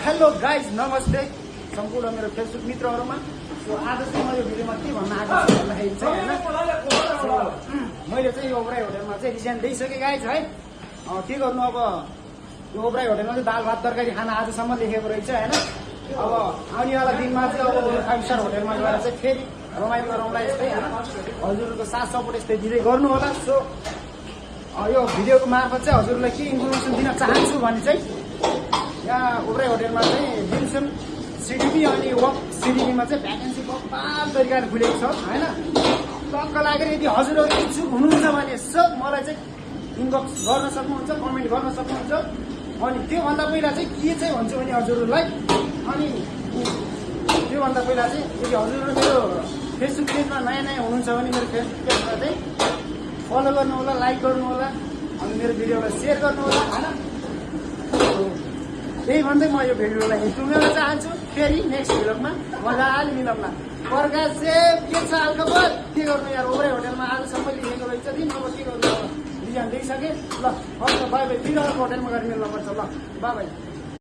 Hello guys नमस्ते सम्पूर्ण मेरो फेसबुक मित्रहरूमा। सो आज चाहिँ म यो भिडियोमा के भन्न आएको छु भन्दाखेरि चाहिँ होइन मैले चाहिँ यो ओब्राई होटलमा चाहिँ रिजाइन दिइसकेँ गाइज है। के गर्नु अब यो ओब्राई होटलमा चाहिँ दाल भात तरकारी खाना आजसम्म लेखेको रहेछ होइन। अब आउनेवाला दिनमा चाहिँ अब 5 स्टार होटलमा गएर चाहिँ फेरि रमाइलो गरौँला यस्तै होइन। हजुरहरूको साथ सपोर्ट यस्तै दिँदै गर्नु होला। सो यो भिडियोको मार्फत चाहिँ हजुरलाई के इन्फर्मेसन दिन चाहन्छु भने चाहिँ यहाँ ओब्राई होटलमा चाहिँ डिम्सन सिडिपी अनि वक सिडिपीमा चाहिँ भ्याकेन्सी बब्बाल तरिकाले खुलेको छ होइन। टक्क लागेर यदि हजुरहरू इच्छुक हुनुहुन्छ भने सब मलाई चाहिँ इनबक्स गर्न सक्नुहुन्छ, कमेन्ट गर्न सक्नुहुन्छ। अनि त्योभन्दा पहिला चाहिँ के चाहिँ भन्छु भने हजुरहरूलाई अनि त्योभन्दा पहिला चाहिँ यदि हजुरहरू मेरो फेसबुक पेजमा नयाँ नयाँ हुनुहुन्छ भने मेरो फेसबुक पेजमा चाहिँ फलो गर्नु होला, लाइक गर्नु होला, अनि मेरो भिडियोलाई सेयर गर्नु होला होइन। त्यही भन्दै म यो भिडियोलाई टुङ्गाउन चाहन्छु। फेरि नेक्स्ट भिडियोमा मजाले मिलाउँला। प्रकाश चाहिँ के छ हालखबर के गर्नु यार। ओब्राई होटलमा आजसम्म लेखेको रहेछ दिन अब के गर्नु, रिजाइन दिइसकेँ। ल बाई बाई, 3 होटलमा गएर मिल्न पर्छ। ल बाई बाई।